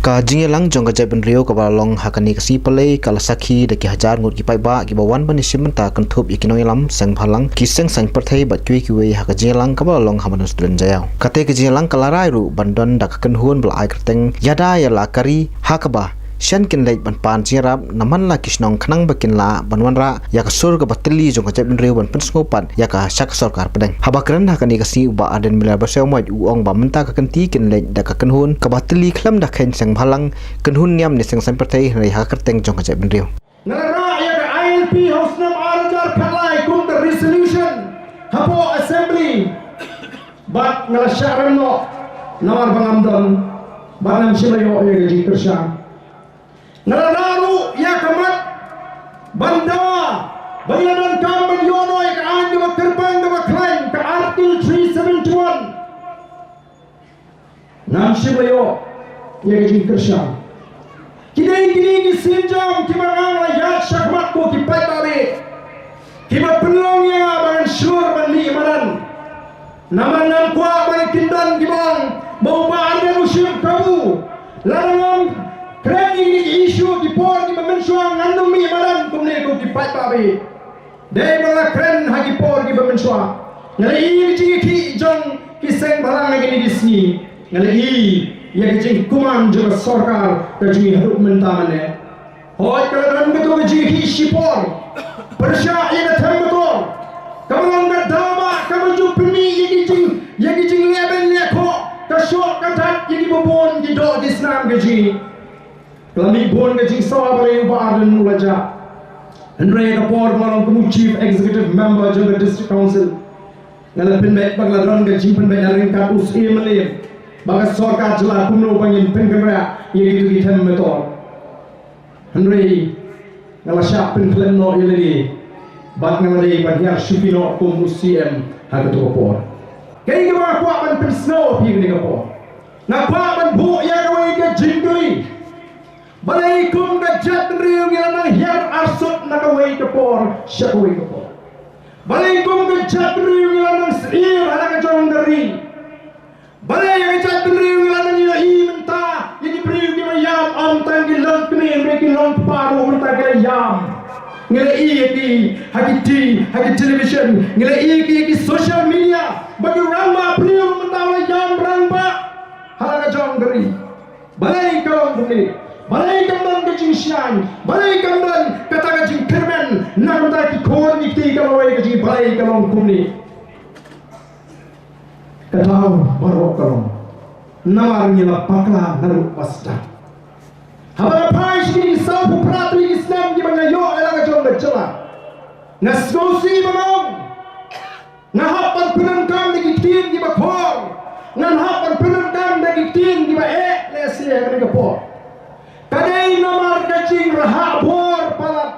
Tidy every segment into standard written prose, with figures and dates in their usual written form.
Ka jingelang jong ka ben rio ka balong hakani ka sipale kala sakhi de ki hajar ngut ki pai ba ki bawan ban simenta kan thup ikinoi lam sang phalang ki sang perthai ba chui ki we haka jingelang ka balong haman student jaya kate ka jingelang kala rai ru bandon dak kan hun bla ai kerteng yada ya la kari hakaba shan kin leit ban pan jirap naman la kisnong khnang bakin la banwanra ya ka sur ka batli jong ka ben rio ban pensngopan ya ka sak sarkar pedang habakran hakani ka si ba aden mila ba sewma uong ba menta ka kanti kin leit dak kan hun ka batli khlam dak khen sang phalang kan hun niam ni sang san perthai rai ha kerteng jong ka ben rio nara ya ka ILP hosnam arajar khalai kum the resolution hapo assembly bat ngala syaran no nawar bangamdon banam silayo ya ga jikersha nararu ya kamat banda bayanan kamban yono ya kaan ga terbang ga klaim ka article 371 nam sibayo ya gajin kersha kini ki sinjam ki mangang ya syakmat ko ki patare ki mapelong ya bangan syur bani imanan naman nan kwa bani kindan ki bang bau ba ada musim kabu larang keren ini isu di por di pemensuang ngandung mi badan kumne ko di pat pabe dai bala keren hagi por di pemensuang ngali i ji ki jong ki seng barang lagi ni disni ngali i ya ki kuman jo sarkar ka ji harup mentamane hoy kala dan ko ji ki sipor persya ina thamto kamalong dama kamaju pemi ya ki jing leben le ko ka syok ka tat ki bobon di do di snam ga ji Kami bon ke jing sawa bare ba adan nulaja Andre ka por malong kamu chief executive member jong district council ngala penbet bagla ron ke jing penbet aling ka us emle baga sarkar jela kumno bangin pengra ye gitu ki them metor Andre ngala sha pen klem no yele bag ngala dei ba ya shipino kum UCM ha to por kay ga ba kwa ban pen snow pi ni ka por na pa ban bu ya ga we ke jingli balai kum ka jat riu ngila nang hiar asut na ka wei ka por sya ka wei ka por balai kum ka jat riu ngila nang sir ana ka jong dari balai ka jat riu ngila nang ila i menta yini priu ki mayam am tang ki long kni re ki long paru menta ki yam ngila i ki haki television ngila i ki social media bagi rama priu menta la yam ramba hala ka jong dari balai ka long kni balai kamdan ke jing sian balai kamdan kata ke jing kermen nam ta ki khor ni ti ka loi ke jing balai kalong kumni katau barok kalong nawar ni la pakla naru pasta habara pai shi sa pu pratri islam ki banga yo ala ka jong de chala nasgosi bang na hapan punan kam de ki tin ki ba khor nan hapan punan kam de ki tin ki ba le se ka de por kadai namar kacing raha bor palat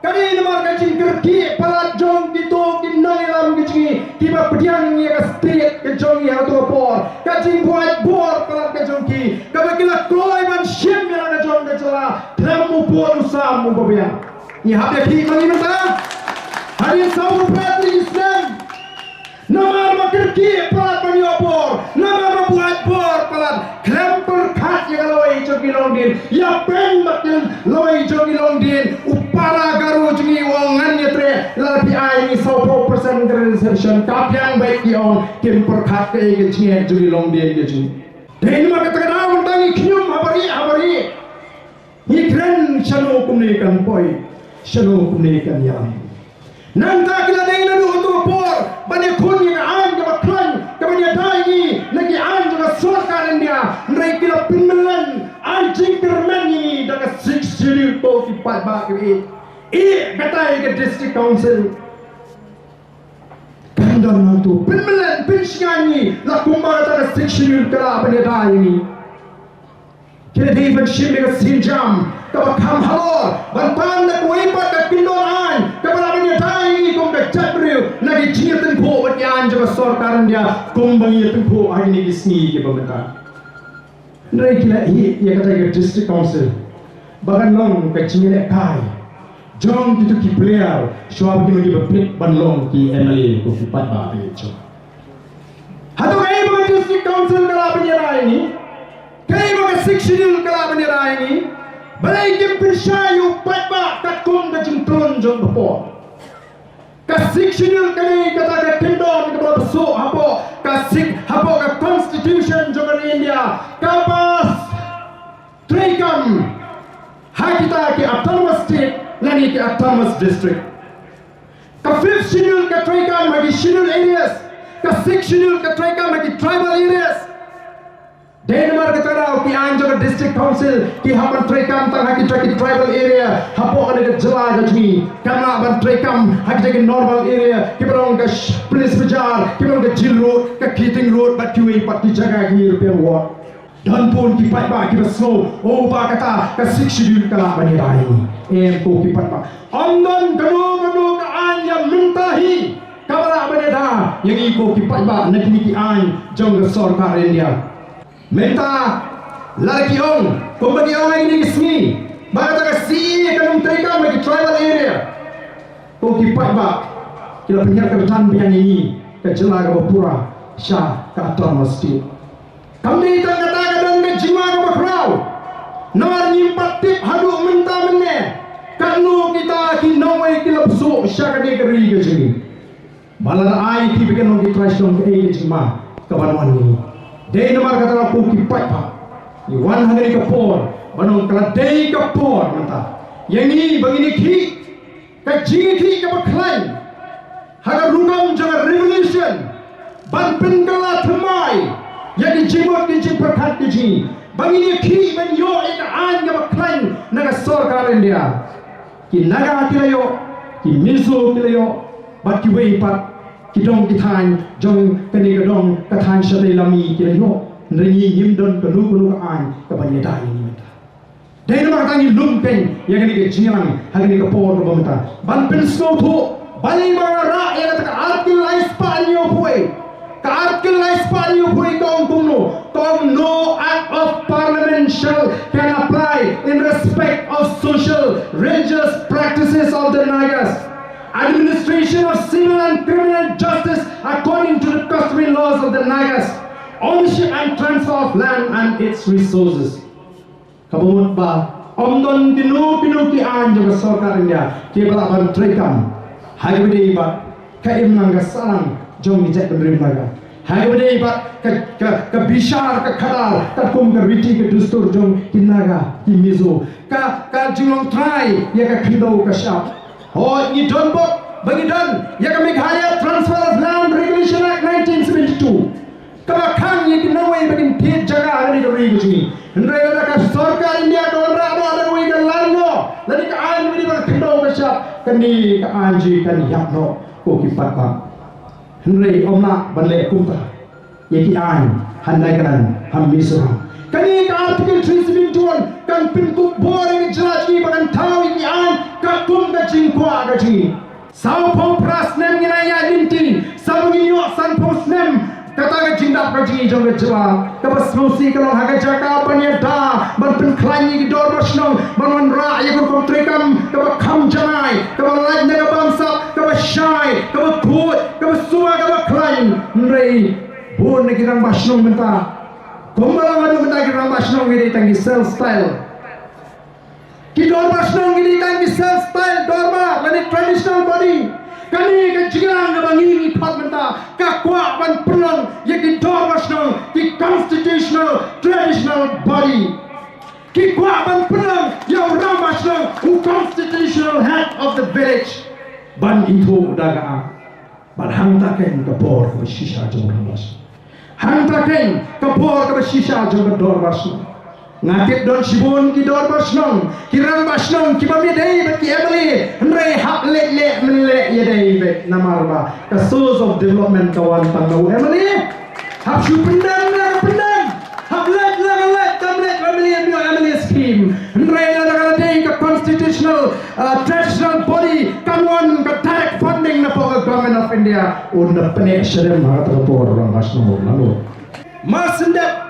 kadai namar kacing kerki palat jong gitu kinailam kici tiba pediang ya ka street ke jong ya to por kacing buat bor palat ke jong ki kabakila kloi ban shim ya na jong de chala tramu por usam mu babya ni habya ki mani mata hari sau patri islam namar makerki palat ban yo por namar buat bor palat klemper khat ya loi jogi longdin ya pen makin loi jogi longdin upara garu jogi wongan yetre lapi ai ni 100% reservation kapyang baik yon kemper khat ke ge chie jogi longdin ge ju den ma kata kada untangi khyum habari ni kren chano kumne kan poi chano kumne kan yam nang ta kila dei na do to por bane khun ni an ga baklan ka bane dai ni lagi an ga sarkar india nrai kila pinmelan an jingkerman ni daga 6 juli to ki pat ba ke betai ke district council kandan na to pinmelan pinshani la kumbara daga 6 juli kala bane dai ni kila dei ban shime ga sinjam ka kham halor ban pan na koi pat ka kindon an ka bala bane dai ni kum ka chatriu lagi chiatan pho wat yan jo sarkar india kum bangi tan pho ai ni isni ke bamata nai kila hi ya kata ke district council bagan long ka chingile kai jong tu ki player shwab ki magi bapit ban long ki MLA ko pat ba ke cho hatu kai bagan district council kala bani rai ni Kaya mga 6 schedule kalaban ni Rani, balay kimpirsyayo patba tatkong na jintron jong bapo. Ka 6 schedule kani kataga tindon ka baso hapo ka 6 hapo ka constitution jong India kapas Trikam hakita ki autonomous state lani ki autonomous district. Ka 5th schedule ka Trikam magi schedule areas, ka 6th schedule ka Trikam magi tribal areas. Denmark kata ki anjor district council ki hapan Trikam tang haki tribal area hapo kan ke jela gajmi kana ban Trikam haki ke normal area ki barong ka police bazaar ki barong ka Jill road ka Keating road bat ki pat ki jaga ki European ward dan pun ki pat ba ki baso o ba kata ka 6 schedule kala bani rai em ko ki pat ba amdan gado ka anya mintahi kabala bani da yang iko ki pat ba nakini ki an jong ka sarkar India minta lagi ong pembagi orang ini resmi baga taka si kanum Trikam bagi tribal area ko kipat ba kila penyar kerjaan biang ini ke jela ke Bapura Syah ke autonomous state kami tak kata kadang ke jiwa ke bakrau nawar nyimpat tip haduk minta menne kanu kita kinawai kila besok Syah ke negeri ke sini balan ai ti bikin orang trash dong ke jima ke banuan ini Dei nomor kata aku kipat pak. Iwan hari kapor, banong keladai kapor mata. Yang ini begini ki, kajing ki kapaklain. Haga rugam jangan revolution. Ban penggalat temai. Yang dijimut dijimperkat dijing. Begini ki menyo ina an kapaklain naga sarkar India. Ki naga kilayo, ki miso kilayo, bat ki weipat. Kidong kitan jong kani kadong katan syadai lami kileno nrengi yimdon kanu an kabanya dai ni mata dai nama katangi lumpen yang kani ke jiang hagani ke por bomta ban pen snow tho balai mara ra yang kata arkil lais panyo poi ka arkil lais panyo poi kong kumno kong no act of parliament shall can apply in respect of social religious practices of the Nagas. Administration of civil and criminal justice according to the customary laws of the Nagas, ownership and transfer of land and its resources. Kabumut ba, omdon pinu ki an jaga sarkar India, kebala ban Trikam, hagbede ba, kaim nanga sarang jong ni jek pendrim naga. Hagbede ba, ka bishar ka khadar, ka kum ka riti ka dustur jong kinaga, kimizo, ka julong try ya ka khidau ka shap. Oh, ini don bok bagi don ya kami Meghalaya Transfer of Land Regulation Act 1972. Kabakang yang kinawai bagi tiap jaga ada di negeri ini. Hendak ada sarkar India kalau ada wei galano, lalu ke an beri bagi kendau besar kani ke anji kani yakno ko kipat bang. Hendak omna balai kumta, yaki an handai kanan hamisram. Kani ke artikel 371 kan pintu boring jelas ni bagan tahu ini an kakum ke jingkwa ke jing. Sao pun prasnem ni naya linti, sao ni yo san posnem kata ke jingdap ke jing jong ke jela. Kapas musi kalau haga jaka panyada ban penklanyi ke dor basnong ban ra ya ko Trikam kapas kham janai kapas laj naga bangsa kapas syai kapas put kapas suma kapas klain nrei bon ne kirang basnong menta. Kumbala madu menta kirang basnong ini tangi self style. Ki dor basnong ini tangi self style dorma lani traditional body. Kani ke jigang ke bangi pat menta ka kwa ban perang ye ki dor basnong ki constitutional traditional body. Ki kwa ban perang ye ram basnong who constitutional head of the village. Ban itu daga ban hangtaken ke bor ke shisha jong bas. Hangtaken ke bor ke shisha jong dor basnong. Ngatik don sibun ki dor basnong kirang basnong ki bamidei bet ki emily nrei hak le menle yedei bet namarba the source of development kawan pangau emily hak su pendang hak let tamlet emily scheme nrei la dei ka constitutional traditional body kawan ka direct funding na po government of India un penek sedem hak por orang basnong lalu masendep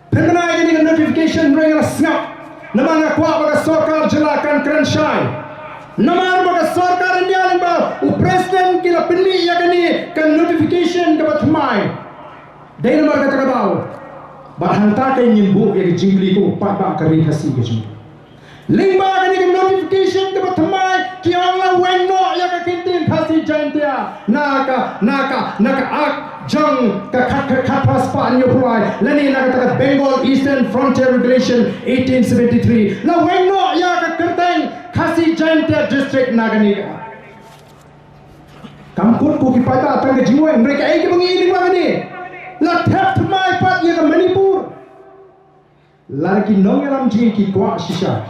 pengenai ini notification mereka snap nama nak kuat baga sarkar jelakan keransyai nama baga sarkar India lembah presiden kila pilih ya kini kan notification kepada mai dari nama kata kau Bahanta kay nyimbu ya jingli ko pa kari hasi ke jing. Lingba ka ni notification ke batmai ki angla wenno ya ka kintin hasi jantia naka ak jang ka khat paspa nyo phuai lani na ka Bengal Eastern Frontier Regulation 1873 la wenno ya ka kerteng hasi jantia district nagani ka. Kamput ko ki pada tang ke jiwa mereka ai ke bangi lingba ni. La theft mai pat ye Manipur lagi nongeram ji ki kwa shisha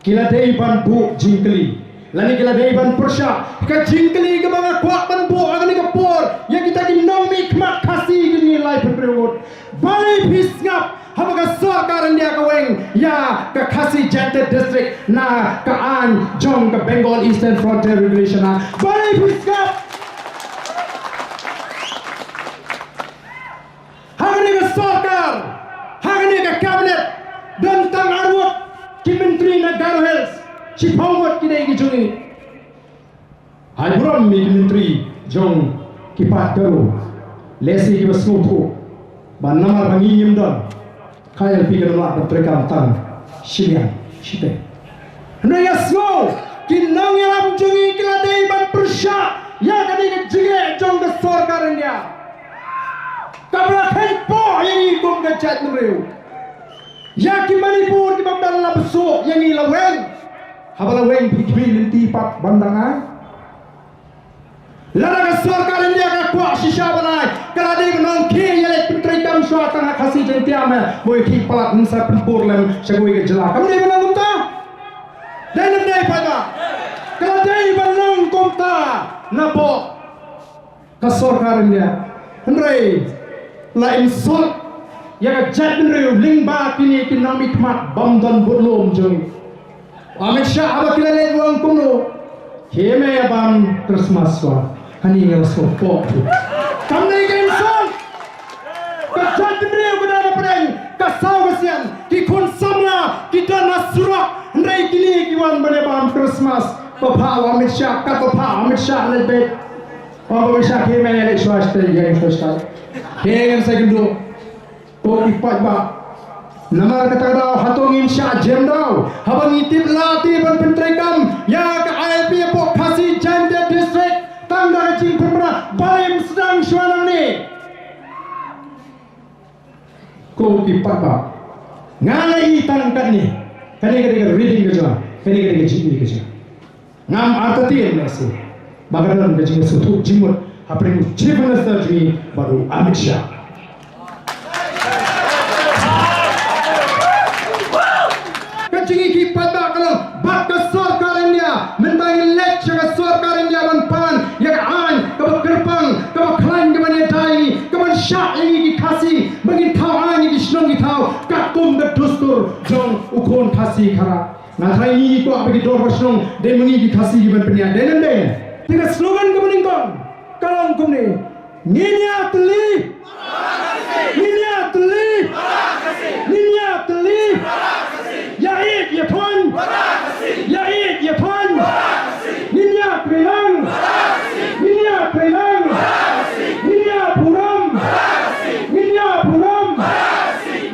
kila dei ban bu jingkli lani kila dei ban persha ka jingkli ke banga kwa ban bu agni ka por ye kita ki nomi khmat khasi ni lai perot bali pisngap hamaga sarkar India ka weng ya ka khasi janted district na ka an jong ka Bengal Eastern Frontier Regulation na bali pisngap sarkar, hagani ka cabinet dan tang arwat ki menteri negara health si pawat ki dai ki jungi hai buram mi menteri jong ki pat karo lesi ki basmutu ban namar bangi nyimdon khayal pi kan la trekam tang silian site naya smo ki nang yaram jungi ki la dei ban persha ya kadi ki jige jong ka sarkar India kabla tempo yang ikum gajat mereu ya ki Manipur ki babdal la besok yang i laweng habala weng pikbi linti pap bandanga lada ka sarkar India ka kwa shisha banai kala de nong ke yele putri kam swa tanga khasi jentia me boy ki palat nsa penpur lem sagoi ke jela kam de banang kumta dan dai pada kala de banang kumta nabo ka sarkar India hendrai la insult ya ka jadin reu lingba kini kinami khmat bamdan burlom jong Amit Shah aba kilale wang kuno keme abam Christmas wa hani ngel so pop kamne ke insult ka jadin reu bedana preng ka sawasian ki kun samla kita nasra ndai kini kiwan bane bam Christmas papa Amit Shah ka papa Amit Shah le bet Amit Shah keme le swasta ya swasta Dengan segundo, kau ipat ba, nama kata dah hatong insya jendau, habang itip lati ban pentrekam, ya ke ILP pok kasih janda district, tangga kecing pemerintah, balim sedang suanang ni. Kau ipat ba, ngai tangkat ni, kani reading kerja, kani jimmy kerja, ngam artian nasi, bagaimana kerja sesuatu jimut. Apalagi Chief Minister Ji baru Amit Shah. Kecing iki pada kalau bakat sarkar India mentangi lecture ke sarkar India pan yang an ke kerpang ke klan ke mana dai ke mana Shah ini kasih bagi tahu an ini senang tahu kakum ke dustur jong ukon kasih kara. Nah hari ini kau bagi dua senang dan mengi kasih di penyiar dan tiga slogan kemeningkong. Kalau kumni, ninya teli, ninya teli, ninya teli, yaid ya tuan, yaid ya tuan, ninya kelang, ninya kelang, ninya puram, ninya puram,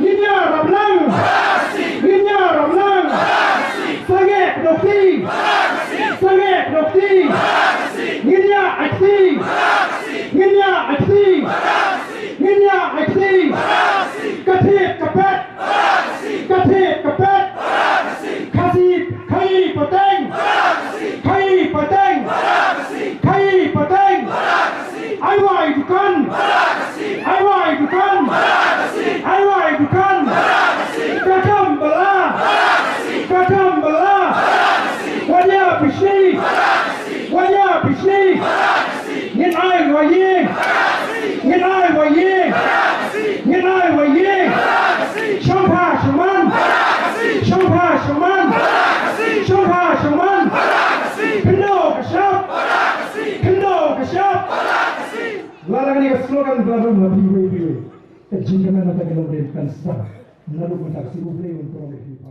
ninya rablang, ninya rablang, sangat dokti, sangat dokti. Ninya aktif, ninya aktif, ninya aktif, katip kapet, katip kapet, kasih kai pateng, kai pateng, kai pateng, aiwai bukan, aiwai bukan, aiwai bukan, kakam bela, wajah bisi. Wajah bisni, ngin ai waye, ngin ai waye, ngin ai waye, shampa shaman, shampa shaman, shampa shaman, kendo kashap, kendo kashap. Lalang ni slogan baru lebih lebih. Jingkanan ada kalau berikan sah, lalu mentak si ubli untuk lebih.